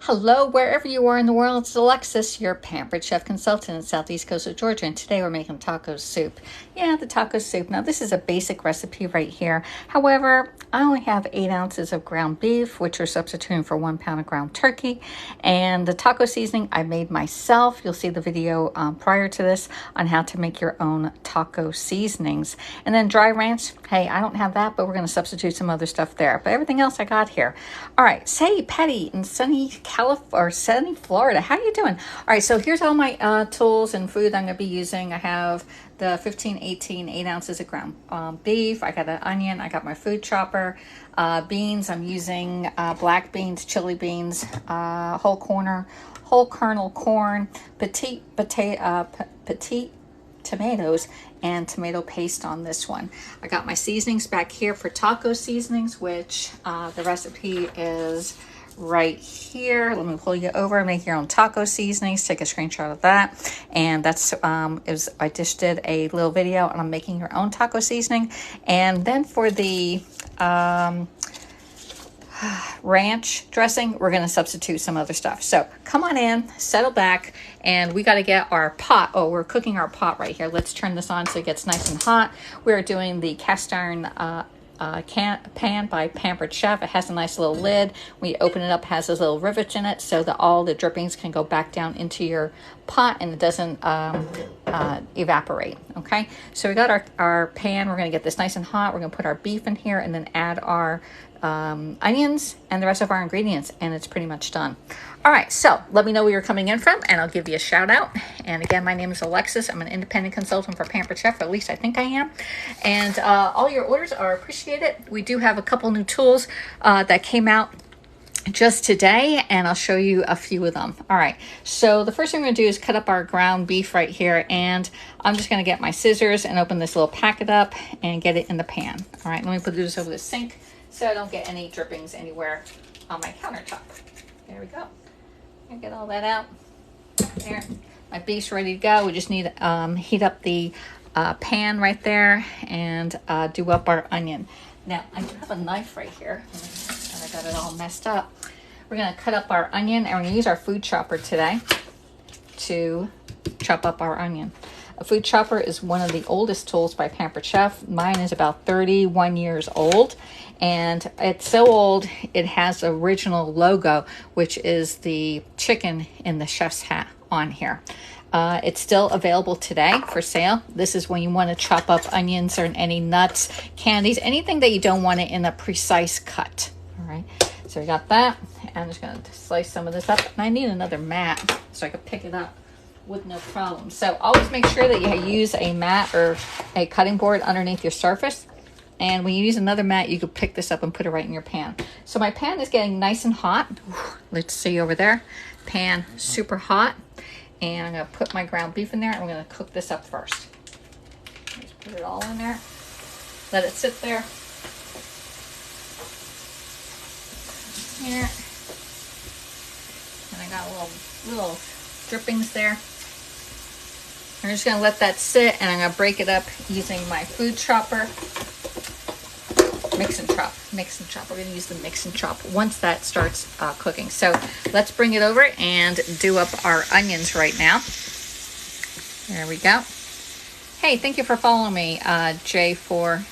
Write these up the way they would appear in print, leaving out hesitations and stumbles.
Hello, wherever you are in the world, it's Alexis, your Pampered Chef Consultant in Southeast Coast of Georgia, and today we're making taco soup. Yeah, the taco soup. Now, this is a basic recipe right here. However, I only have 8 ounces of ground beef, which are substituting for 1 pound of ground turkey, and the taco seasoning I made myself. You'll see the video prior to this on how to make your own taco seasonings. And then dry ranch, hey, I don't have that, but we're going to substitute some other stuff there. But everything else I got here. All right, say Patty in sunny Florida. How you doing? All right, so here's all my tools and food I'm going to be using. I have the 8 ounces of ground beef. I got an onion. I got my food chopper. Beans, I'm using black beans, chili beans, whole kernel corn, petite tomatoes, and tomato paste on this one. I got my seasonings back here for taco seasonings, which the recipe is right here. Let me pull you over. Make your own taco seasonings. Take a screenshot of that. And that's I just did a little video and I'm making your own taco seasoning. And then for the ranch dressing, we're going to substitute some other stuff. So come on in, settle back, and we got to get our pot. Oh, we're cooking our pot right here. Let's turn this on so it gets nice and hot. We're doing the cast iron pan by Pampered Chef. It has a nice little lid. When you open it up, it has those little rivets in it so that all the drippings can go back down into your pot and it doesn't evaporate. Okay, so we got our pan. We're going to get this nice and hot. We're going to put our beef in here and then add our onions and the rest of our ingredients, and it's pretty much done. All right, so let me know where you're coming in from and I'll give you a shout out. And again, my name is Alexis. I'm an independent consultant for Pampered Chef, or at least I think I am. And all your orders are appreciated. We do have a couple new tools that came out just today, and I'll show you a few of them. All right, so the first thing we're going to do is cut up our ground beef right here, and I'm just going to get my scissors and open this little packet up and get it in the pan. All right, let me put this over the sink so I don't get any drippings anywhere on my countertop. There we go. And get all that out. There, my beef's ready to go. We just need to heat up the pan right there and do up our onion. Now, I do have a knife right here, and I got it all messed up. We're going to cut up our onion, and we're going to use our food chopper today to chop up our onion. A food chopper is one of the oldest tools by Pampered Chef. Mine is about 31 years old, and it's so old it has the original logo, which is the chicken in the chef's hat on here. It's still available today for sale. This is when you want to chop up onions or any nuts, candies, anything that you don't want it in a precise cut. All right, so we got that. I'm just going to slice some of this up, and I need another mat so I can pick it up with no problem. So always make sure that you use a mat or a cutting board underneath your surface. And when you use another mat, you can pick this up and put it right in your pan. So my pan is getting nice and hot. Let's see over there. Pan super hot. And I'm going to put my ground beef in there, and we're going to cook this up first. Just put it all in there. Let it sit there. Here. And I got little drippings there. I'm just going to let that sit, and I'm going to break it up using my food chopper. Mix and chop. We're going to use the mix and chop once that starts cooking. So let's bring it over and do up our onions right now. There we go. Hey, thank you for following me, J4.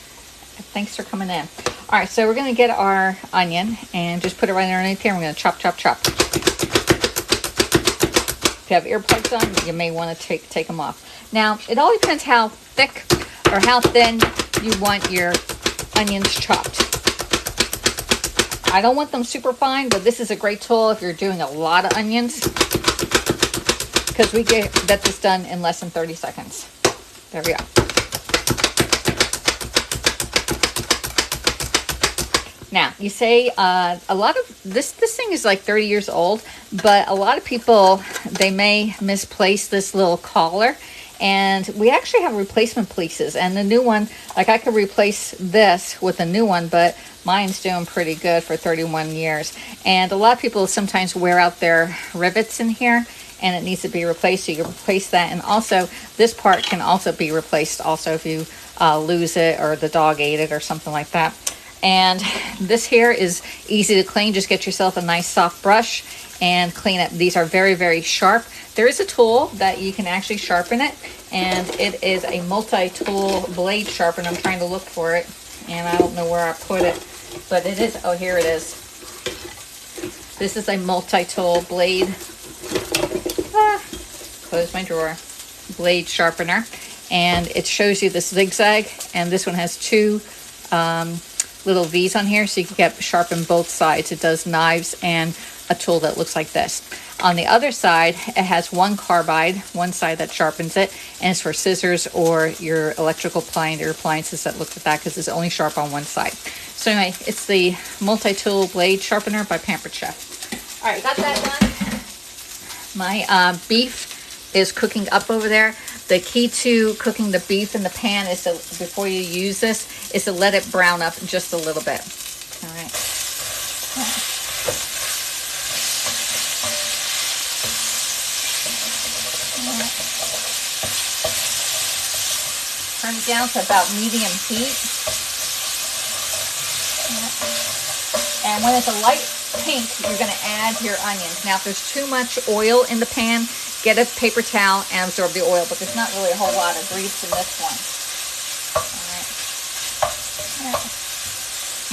Thanks for coming in. All right, so we're going to get our onion and just put it right underneath here. We're going to chop, chop, chop. If you have earplugs on, you may want to take them off. Now, it all depends how thick or how thin you want your onions chopped. I don't want them super fine, but this is a great tool if you're doing a lot of onions, because we get this done in less than 30 seconds. There we go. Now, you say a lot of this thing is like 30 years old, but a lot of people, they may misplace this little collar. And we actually have replacement pieces, and the new one, like I could replace this with a new one, but mine's doing pretty good for 31 years. And a lot of people sometimes wear out their rivets in here, and it needs to be replaced. So you can replace that, and also this part can also be replaced also if you lose it or the dog ate it or something like that. And this here is easy to clean. Just get yourself a nice soft brush and clean it. These are very, very sharp. There is a tool that you can actually sharpen it, and it is a multi-tool blade sharpener. I'm trying to look for it, and I don't know where I put it, but it is, oh, here it is. This is a multi-tool blade, close my drawer, blade sharpener, and it shows you this zigzag, and this one has two little V's on here, so you can get sharpen both sides. It does knives and a tool that looks like this. On the other side, it has one carbide, one side that sharpens it, and it's for scissors or your electrical appliance or appliances that look at that, because it's only sharp on one side. So anyway, it's the multi-tool blade sharpener by Pampered Chef. All right, got that done. My beef is cooking up over there. The key to cooking the beef in the pan is to, before you use this, is to let it brown up just a little bit. All right. Turn it down to about medium heat. And when it's a light pink, you're going to add your onions. Now, if there's too much oil in the pan, get a paper towel and absorb the oil, but there's not really a whole lot of grease in this one. All right.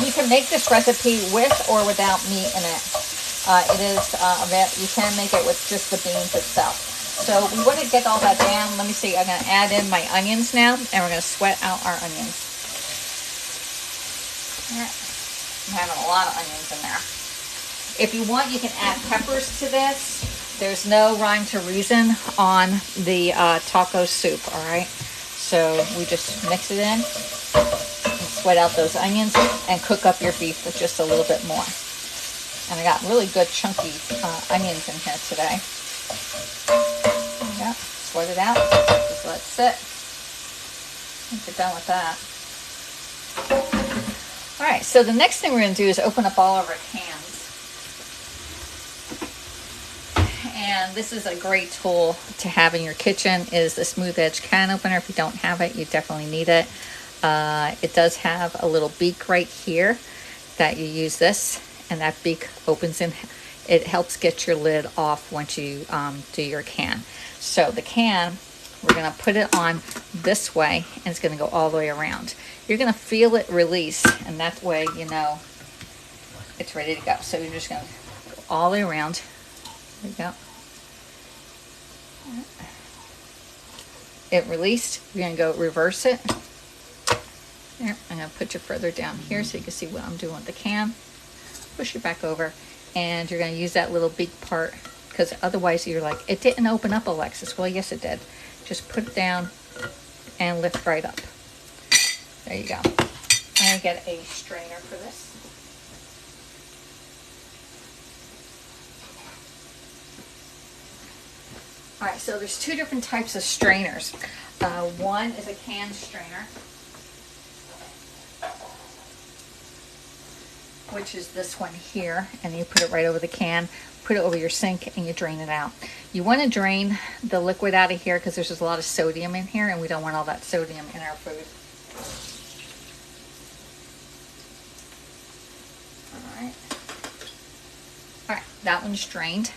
You can make this recipe with or without meat in it. You can make it with just the beans itself. So we want to get all that down. Let me see. I'm going to add in my onions now, and we're going to sweat out our onions. All right. I'm having a lot of onions in there. If you want, you can add peppers to this. There's no rhyme to reason on the taco soup, all right? So we just mix it in and sweat out those onions and cook up your beef with just a little bit more. And I got really good chunky onions in here today. Yeah, sweat it out. Just let it sit. Once you're done with that. All right, so the next thing we're going to do is open up all of our cans. And this is a great tool to have in your kitchen, is the smooth edge can opener. If you don't have it, you definitely need it. It does have a little beak right here that you use this, and that beak opens in. It helps get your lid off once you do your can. So the can, we're going to put it on this way, and it's going to go all the way around. You're going to feel it release, and that way you know it's ready to go. So you're just going to go all the way around. There you go. It released. You're going to go reverse it. There. I'm going to put you further down here so you can see what I'm doing with the can. Push it back over, and you're going to use that little beak part, because otherwise you're like, it didn't open up, Alexis. Well, yes, it did. Just put it down and lift right up. There you go. I'm going to get a strainer for this. All right, so there's two different types of strainers. One is a can strainer, which is this one here, and you put it right over the can, put it over your sink, and you drain it out. You want to drain the liquid out of here because there's just a lot of sodium in here, and we don't want all that sodium in our food. All right, that one's drained.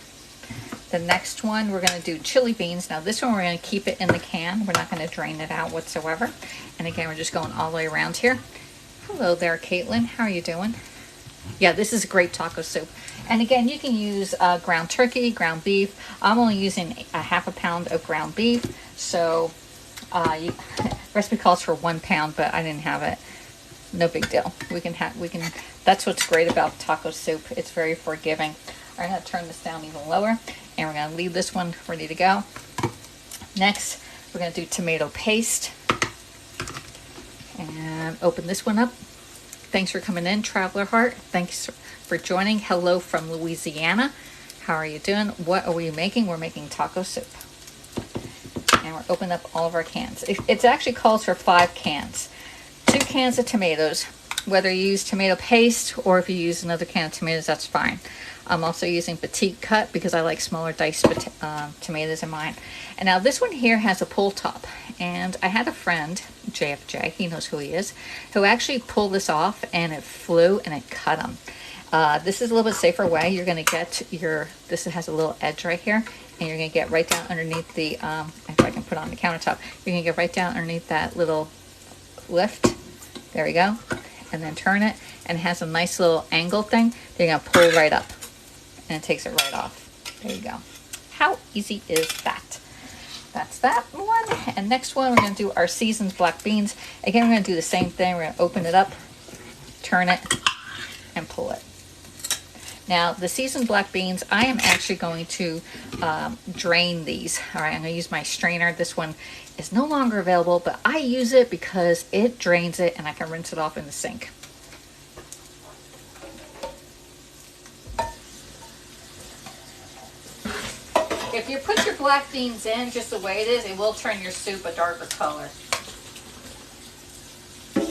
The next one, we're going to do chili beans. Now this one, we're going to keep it in the can. We're not going to drain it out whatsoever. And again, we're just going all the way around here. Hello there, Caitlin. How are you doing? Yeah, this is a great taco soup. And again, you can use ground turkey, ground beef. I'm only using a half a pound of ground beef. So recipe calls for 1 pound, but I didn't have it. No big deal. That's what's great about taco soup. It's very forgiving. I'm going to turn this down even lower, and we're going to leave this one ready to go. Next, we're going to do tomato paste. And open this one up. Thanks for coming in, Traveler Heart. Thanks for joining. Hello from Louisiana. How are you doing? What are we making? We're making taco soup. And we're opening up all of our cans. It actually calls for 5 cans. 2 cans of tomatoes. Whether you use tomato paste or if you use another can of tomatoes, that's fine. I'm also using petite cut because I like smaller diced tomatoes in mine. And now this one here has a pull top. And I had a friend, JFJ, he knows who he is, who actually pulled this off and it flew and it cut him. This is a little bit safer way. You're going to get this has a little edge right here, and you're going to get right down underneath the, if I can put it on the countertop, you're going to get right down underneath that little lift. There we go. And then turn it, and it has a nice little angle thing. You're going to pull right up, and it takes it right off. There you go. How easy is that? That's that one. And next one, we're going to do our seasoned black beans. Again, we're going to do the same thing. We're going to open it up, turn it, and pull it. Now, the seasoned black beans, I am actually going to drain these. All right, I'm going to use my strainer. This one is no longer available, but I use it because it drains it and I can rinse it off in the sink. If you put your black beans in just the way it is, it will turn your soup a darker color. So,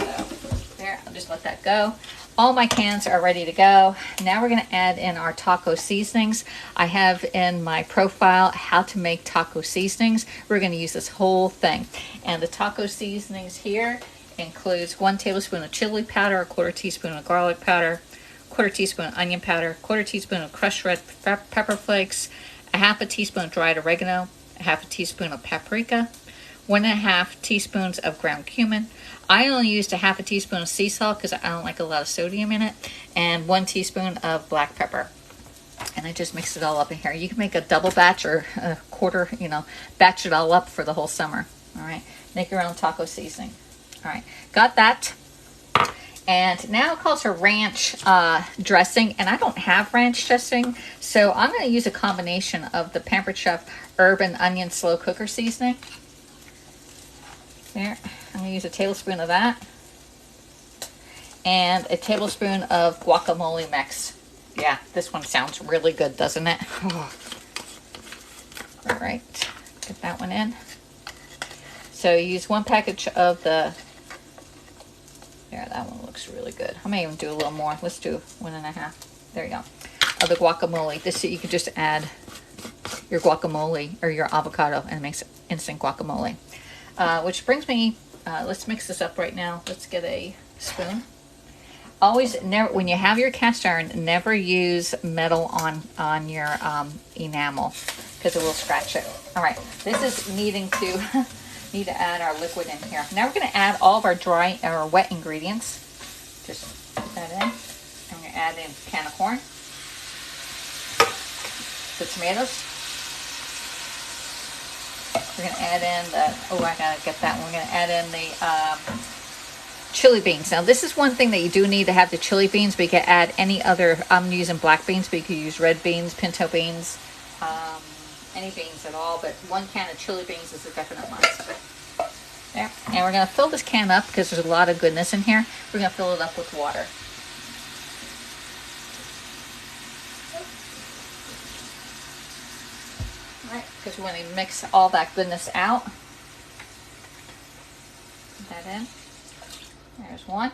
there, I'll just let that go. All my cans are ready to go. Now we're going to add in our taco seasonings. I have in my profile how to make taco seasonings. We're going to use this whole thing. And the taco seasonings here includes 1 tablespoon of chili powder, 1/4 teaspoon of garlic powder, 1/4 teaspoon of onion powder, 1/4 teaspoon of crushed red pepper flakes, 1/2 teaspoon of dried oregano, 1/2 teaspoon of paprika, 1.5 teaspoons of ground cumin. I only used 1/2 teaspoon of sea salt because I don't like a lot of sodium in it, and 1 teaspoon of black pepper. And I just mix it all up in here. You can make a double batch or a quarter, batch it all up for the whole summer. All right, make your own taco seasoning. All right, got that. And now it calls for ranch dressing, and I don't have ranch dressing, so I'm going to use a combination of the Pampered Chef herb and onion slow cooker seasoning. There, I'm going to use a tablespoon of that, and a tablespoon of guacamole mix. Yeah, this one sounds really good, doesn't it? Oh. All right, get that one in. So use 1 package of the, there, that one looks really good. I may even do a little more. Let's do 1.5. There you go. Of the guacamole. This, you can just add your guacamole or your avocado and it makes instant guacamole. Which brings me, let's mix this up right now. Let's get a spoon. Always, never, when you have your cast iron, never use metal on your enamel because it will scratch it. All right, this is need to add our liquid in here. Now we're going to add all of our wet ingredients. Just put that in. I'm going to add in a can of corn, the tomatoes. We're going to add in I got to get that one. We're going to add in the chili beans. Now this is one thing that you do need to have the chili beans, but you can add any other, I'm using black beans, but you could use red beans, pinto beans, any beans at all, but 1 can of chili beans is a definite must. There. And we're going to fill this can up because there's a lot of goodness in here. We're going to fill it up with water. All right, because we want to mix all that goodness out. Put that in. There's one.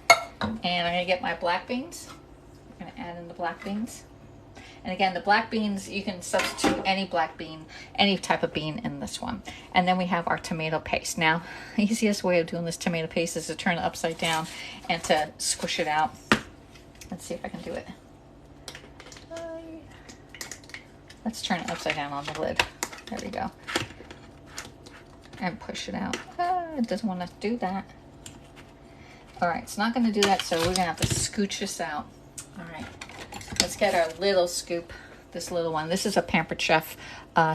And I'm going to get my black beans. I'm going to add in the black beans. And again, the black beans, you can substitute any black bean, any type of bean in this one. And then we have our tomato paste. Now, the easiest way of doing this tomato paste is to turn it upside down and to squish it out. Let's see if I can do it. Let's turn it upside down on the lid. There we go. And push it out. It doesn't want to do that. All right, it's not going to do that, so we're going to have to scooch this out. All right, let's get our little scoop, this little one. This is a Pampered Chef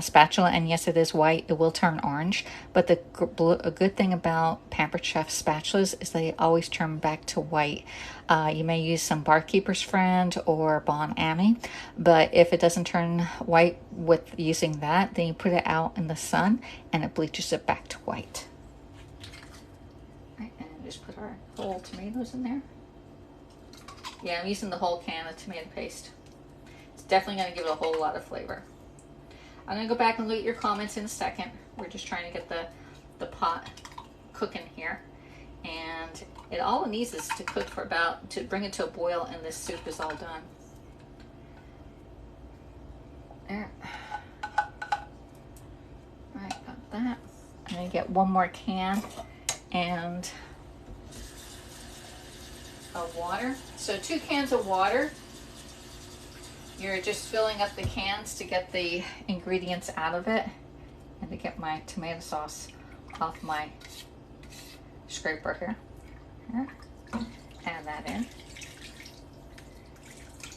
spatula, and yes, it is white. It will turn orange, but a good thing about Pampered Chef spatulas is they always turn back to white. You may use some Barkeeper's Friend or Bon Ami, but if it doesn't turn white with using that, then you put it out in the sun, and it bleaches it back to white. All right, and just put our whole tomatoes in there. Yeah, I'm using the whole can of tomato paste. It's definitely going to give it a whole lot of flavor. I'm going to go back and look at your comments in a second. We're just trying to get the pot cooking here. And all it needs is to cook for to bring it to a boil, and this soup is all done. that. I'm gonna get one more can and of water. So 2 cans of water. You're just filling up the cans to get the ingredients out of it and to get my tomato sauce off my scraper here. Add that in.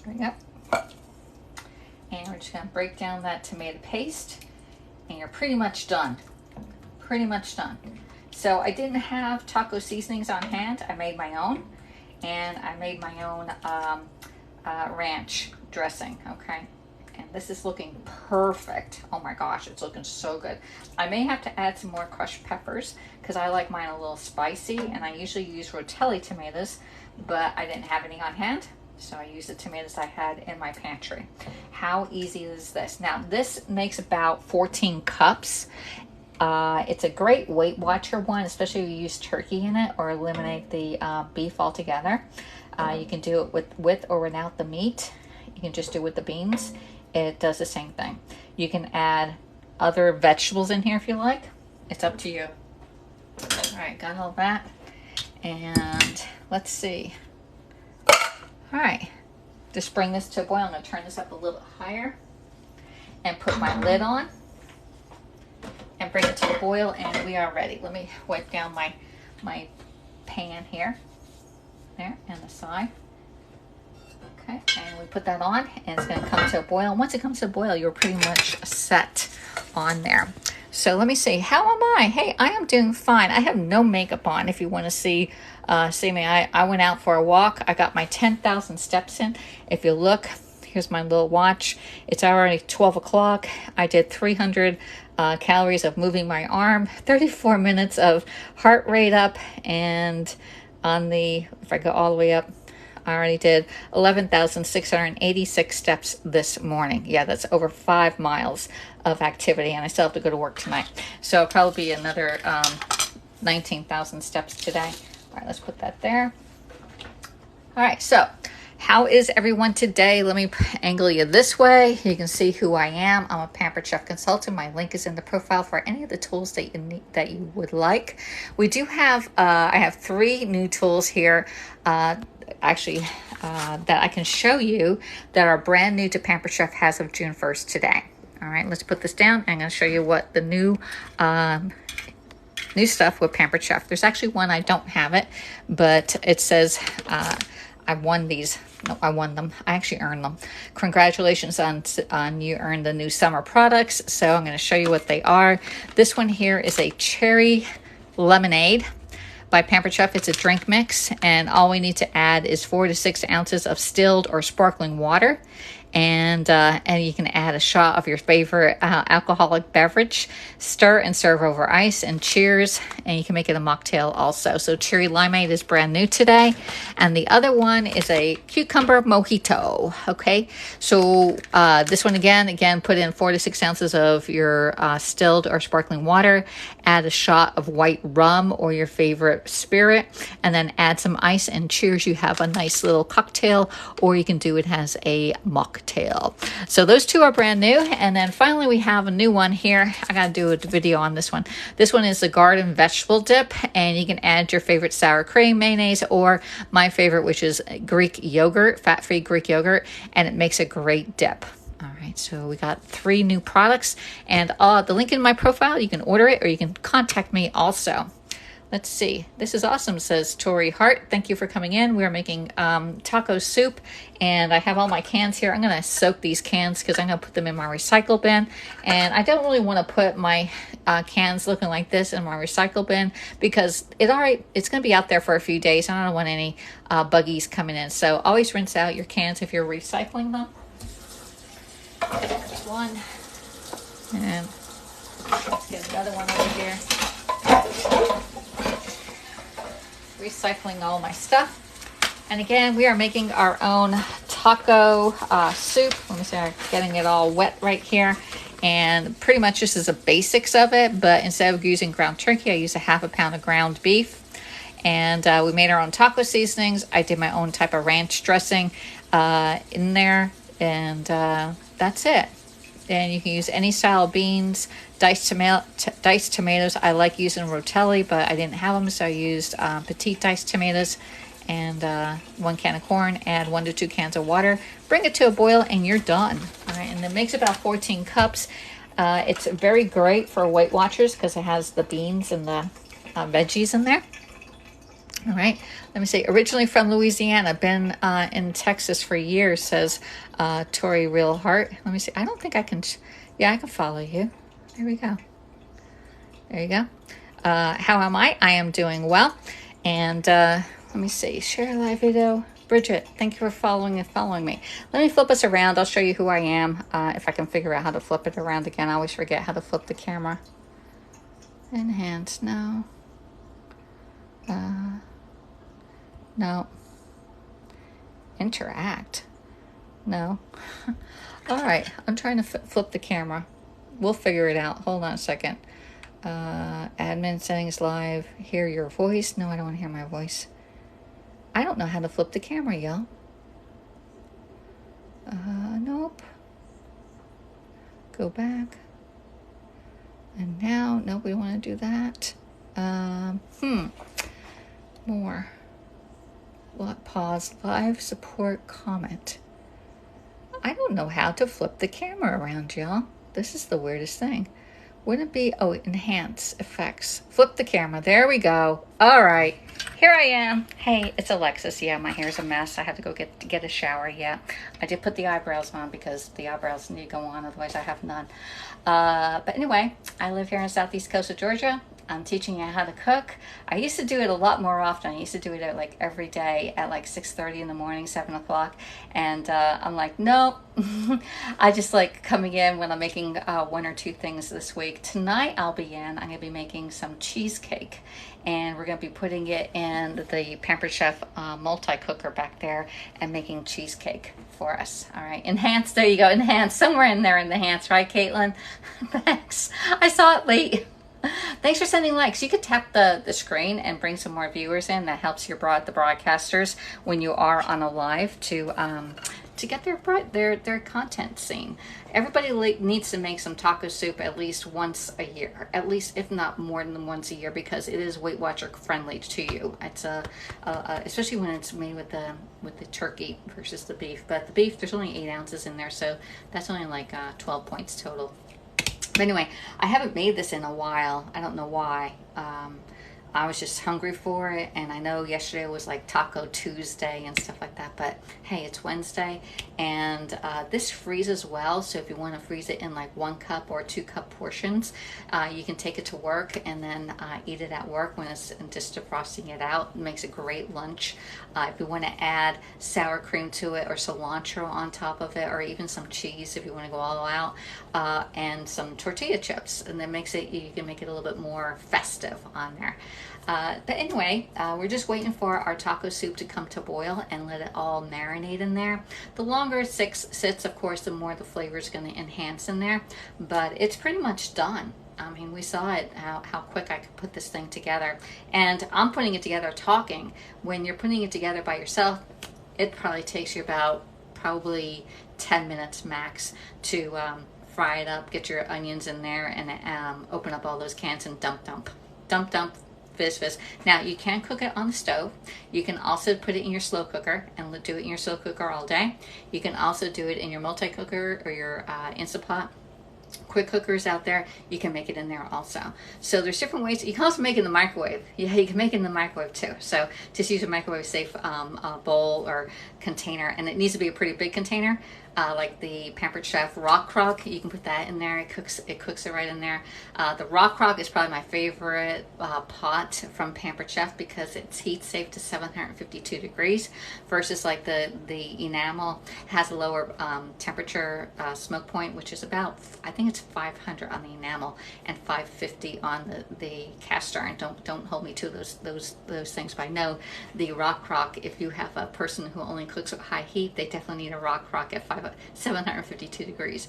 There we go. And we're just gonna break down that tomato paste and you're pretty much done. Pretty much done. So I didn't have taco seasonings on hand. I made my own, and I made my own ranch dressing, okay? And this is looking perfect. Oh my gosh, it's looking so good. I may have to add some more crushed peppers because I like mine a little spicy, and I usually use rotelli tomatoes, but I didn't have any on hand, so I used the tomatoes I had in my pantry. How easy is this? Now, this makes about 14 cups. It's a great Weight Watcher one, especially if you use turkey in it or eliminate the beef altogether. You can do it with or without the meat. You can just do it with the beans. It does the same thing. You can add other vegetables in here if you like. It's up to you. All right, got all that. And let's see. All right, just bring this to a boil. I'm gonna turn this up a little bit higher and put my lid on and bring it to the boil, and we are ready. Let me wipe down my pan here. There, and the side. Okay, and we put that on, and it's gonna come to a boil. And once it comes to a boil, you're pretty much set on there. So let me see, how am I? Hey, I am doing fine. I have no makeup on. If you wanna see me, I went out for a walk. I got my 10,000 steps in. If you look, here's my little watch. It's already 12 o'clock. I did 300 calories of moving my arm, 34 minutes of heart rate up, and on the, if I go all the way up, I already did 11,686 steps this morning. Yeah, that's over 5 miles of activity, and I still have to go to work tonight. So it'll probably be another 19,000 steps today. All right, let's put that there. All right, so how is everyone today? Let me angle you this way. You can see who I am. I'm a Pampered Chef Consultant. My link is in the profile for any of the tools that you need, that you would like. We do have, I have 3 new tools here, that I can show you that are brand new to Pampered Chef as of June 1st today. All right, let's put this down. I'm going to show you what the new stuff with Pampered Chef. There's actually one I don't have it, but it says I won these. No, I won them. I actually earned them. Congratulations on you earned the new summer products. So I'm going to show you what they are. This one here is a cherry lemonade by Pampered Chef. It's a drink mix, and all we need to add is 4 to 6 ounces of distilled or sparkling water, and you can add a shot of your favorite alcoholic beverage. Stir and serve over ice, and cheers. And you can make it a mocktail also. So cherry limeade is brand new today, and the other one is a cucumber mojito. Okay, so this one again put in 4 to 6 ounces of your distilled or sparkling water. Add a shot of white rum or your favorite spirit, and then add some ice, and cheers. You have a nice little cocktail, or you can do it as a mocktail. So those 2 are brand new. And then finally we have a new one here. I gotta do a video on this one. This one is the garden vegetable dip, and you can add your favorite sour cream, mayonnaise, or my favorite, which is Greek yogurt, fat-free Greek yogurt, and it makes a great dip. All right, so we got 3 new products, and the link in my profile, you can order it or you can contact me also. Let's see. This is awesome, says Tori Hart. Thank you for coming in. We're making taco soup, and I have all my cans here. I'm going to soak these cans because I'm going to put them in my recycle bin. And I don't really want to put my cans looking like this in my recycle bin because it's going to be out there for a few days, and I don't want any buggies coming in. So always rinse out your cans if you're recycling them. There's one. And let's get another one over here. Recycling all my stuff. And again, we are making our own taco soup. Let me see, I'm getting it all wet right here. And pretty much this is the basics of it, but instead of using ground turkey, I use a half a pound of ground beef. And we made our own taco seasonings. I did my own type of ranch dressing in there, and that's it. And you can use any style of beans, diced tomatoes. I like using rotelli, but I didn't have them, so I used petite diced tomatoes, and 1 can of corn. Add 1 to 2 cans of water. Bring it to a boil, and you're done. All right, and it makes about 14 cups. It's very great for Weight Watchers because it has the beans and the veggies in there. All right, let me see. Originally from Louisiana, been in Texas for years, says Tori Real Heart. Let me see. I don't think I can. Yeah, I can follow you. There we go. There you go. How am I? I am doing well. And let me see. Share a live video. Bridget, thank you for following me. Let me flip us around. I'll show you who I am. If I can figure out how to flip it around again. I always forget how to flip the camera. Enhance. No. No. Interact. No. All right. I'm trying to flip the camera. We'll figure it out. Hold on a second. Admin settings live. Hear your voice. No, I don't want to hear my voice. I don't know how to flip the camera, y'all. Nope. Go back. And now, nope, we don't want to do that. More. Pause, live, support, comment. I don't know how to flip the camera around, y'all. This is the weirdest thing. Wouldn't it be, oh, enhance, effects, flip the camera. There we go. All right, here I am. Hey, it's Alexis. Yeah, my hair's a mess. I had to go get a shower. Yeah, I did put the eyebrows on because the eyebrows need to go on, otherwise I have none. But anyway, I live here in the southeast coast of Georgia. I'm teaching you how to cook. I used to do it a lot more often. I used to do it like every day at like 6:30 in the morning, 7 o'clock. And I'm like, nope. I just like coming in when I'm making 1 or 2 things this week. Tonight I'm going to be making some cheesecake. And we're going to be putting it in the Pampered Chef multi-cooker back there and making cheesecake for us. All right, enhance, there you go, enhance, somewhere in there in the enhance, right, Caitlin? Thanks, I saw it late. Thanks for sending likes. You could tap the screen and bring some more viewers in. That helps the broadcasters when you are on a live to get their content seen. Everybody needs to make some taco soup at least once a year, at least if not more than once a year, because it is Weight Watcher friendly to you. It's especially when it's made with the turkey versus the beef. But the beef, there's only 8 ounces in there, so that's only like 12 points total. But anyway, I haven't made this in a while. I don't know why. I was just hungry for it, and I know yesterday was like Taco Tuesday and stuff like that, but hey, it's Wednesday, and this freezes well, so if you want to freeze it in like 1 cup or 2 cup portions, you can take it to work and then eat it at work when it's just defrosting it out. It makes a great lunch. If you want to add sour cream to it or cilantro on top of it, or even some cheese if you want to go all out, and some tortilla chips, and that makes it, you can make it a little bit more festive on there. But anyway, we're just waiting for our taco soup to come to boil and let it all marinate in there. The longer it sits, of course, the more the flavor is going to enhance in there. But it's pretty much done. I mean, we saw it, how quick I could put this thing together. And I'm putting it together talking. When you're putting it together by yourself, it probably takes you about probably 10 minutes max to fry it up, get your onions in there, and open up all those cans and dump. Fizz. Now, you can cook it on the stove. You can also put it in your slow cooker and do it in your slow cooker all day. You can also do it in your multi-cooker or your Instant Pot. Quick cookers out there, you can make it in there also. So there's different ways. You can also make it in the microwave. Yeah, you can make it in the microwave too. So just use a microwave safe bowl or container, and it needs to be a pretty big container. Like the Pampered Chef Rock Crock, you can put that in there. It cooks it right in there. The Rock Crock is probably my favorite pot from Pampered Chef because it's heat safe to 752 degrees versus like the enamel has a lower temperature smoke point, which is about, I think it's 500 on the enamel and 550 on the cast iron. Don't hold me to those things, but I know the Rock Crock, if you have a person who only cooks at high heat, they definitely need a Rock Crock at 500 have 752 degrees.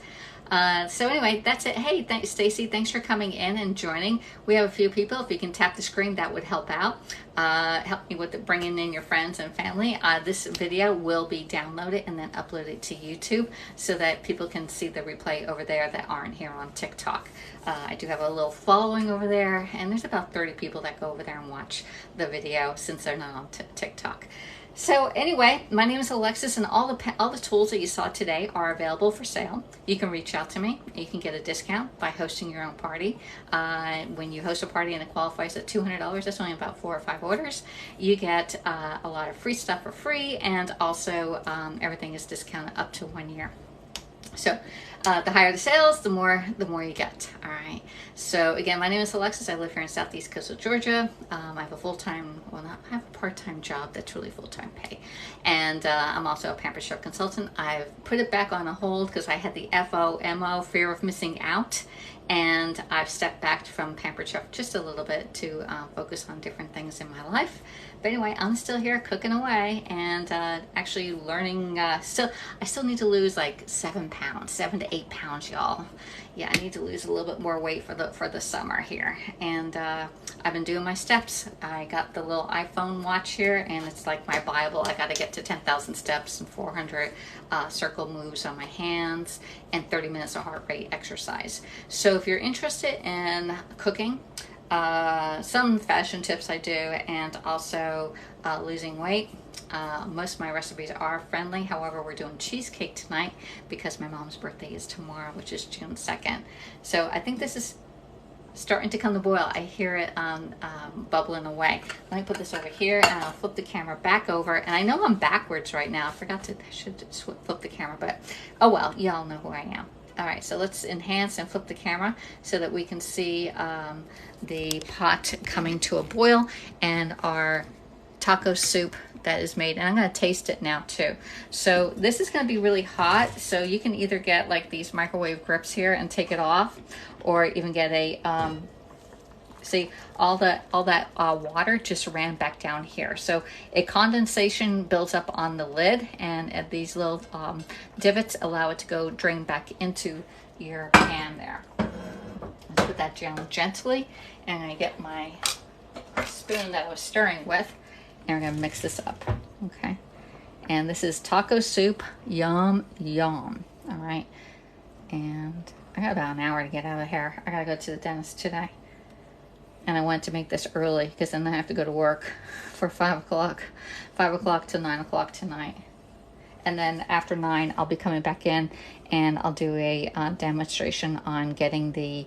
So anyway, that's it. Hey, thanks, Stacy. Thanks for coming in and joining. We have a few people. If you can tap the screen, that would help out. Help me with bringing in your friends and family. This video will be downloaded and then uploaded to YouTube so that people can see the replay over there that aren't here on TikTok. I do have a little following over there, and there's about 30 people that go over there and watch the video since they're not on TikTok. So anyway, my name is Alexis, and all the tools that you saw today are available for sale. You can reach out to me. You can get a discount by hosting your own party. When you host a party and it qualifies at $200, that's only about 4 or 5 orders. You get a lot of free stuff for free, and also everything is discounted up to 1 year. So the higher the sales, the more you get. All right. So again, my name is Alexis. I live here in Southeast Coastal Georgia. I have a full-time, I have a part-time job that's really full-time pay. And I'm also a Pamper Chef consultant. I've put it back on a hold because I had the FOMO, fear of missing out. And I've stepped back from Pampered Chef just a little bit to focus on different things in my life. But anyway, I'm still here cooking away and actually learning. I still need to lose like 7 to 8 pounds, y'all. Yeah, I need to lose a little bit more weight for the summer here. And I've been doing my steps. I got the little iPhone watch here, and it's like my Bible. I got to get to 10,000 steps and 400 circle moves on my hands and 30 minutes of heart rate exercise. So if you're interested in cooking, some fashion tips I do, and also losing weight. Most of my recipes are friendly. However, we're doing cheesecake tonight because my mom's birthday is tomorrow, which is June 2nd. So I think this is starting to come to boil. I hear it bubbling away. Let me put this over here, and I'll flip the camera back over. And I know I'm backwards right now. I should flip the camera, but oh well, y'all know who I am. All right, so let's enhance and flip the camera so that we can see the pot coming to a boil and our taco soup that is made. And I'm going to taste it now too. So this is going to be really hot. So you can either get like these microwave grips here and take it off, or even get a see, all that water just ran back down here. So a condensation builds up on the lid, and these little divots allow it to go drain back into your pan there. Let's put that down gently, and I get my spoon that I was stirring with, and we're gonna mix this up, okay? And this is taco soup, yum, yum, all right? And I got about an hour to get out of here. I gotta go to the dentist today. And I wanted to make this early because then I have to go to work for 5 o'clock to 9 o'clock tonight. And then after 9, I'll be coming back in and I'll do a demonstration on getting the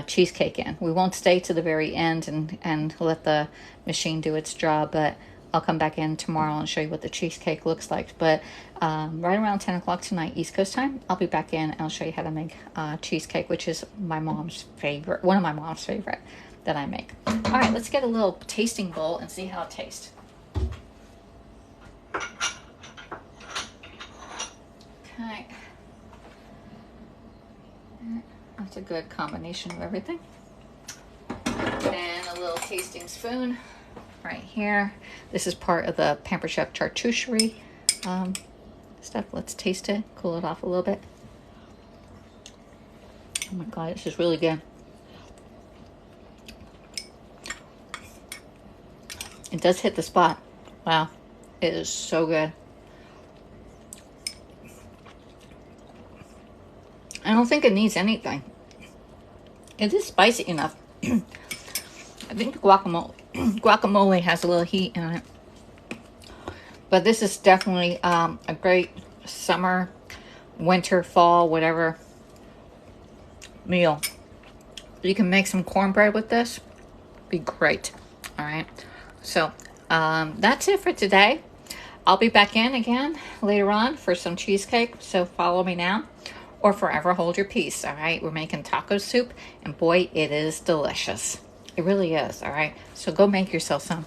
cheesecake in. We won't stay to the very end and let the machine do its job, but I'll come back in tomorrow and show you what the cheesecake looks like. But right around 10 o'clock tonight, East Coast time, I'll be back in and I'll show you how to make cheesecake, which is my mom's favorite, one of my mom's favorite that I make. All right, let's get a little tasting bowl and see how it tastes. Okay. That's a good combination of everything. And a little tasting spoon right here. This is part of the Pampered Chef charcuterie stuff. Let's taste it, cool it off a little bit. Oh my God, this is really good. It does hit the spot. Wow, it is so good. I don't think it needs anything. It is spicy enough. I think the guacamole has a little heat in it. But this is definitely a great summer, winter, fall, whatever meal. You can make some cornbread with this. Be great. All right. So that's it for today. I'll be back in again later on for some cheesecake. So follow me now or forever hold your peace. All right. We're making taco soup, and boy, it is delicious. It really is. All right. So go make yourself some.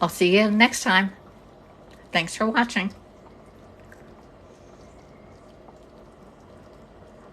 I'll see you next time. Thanks for watching.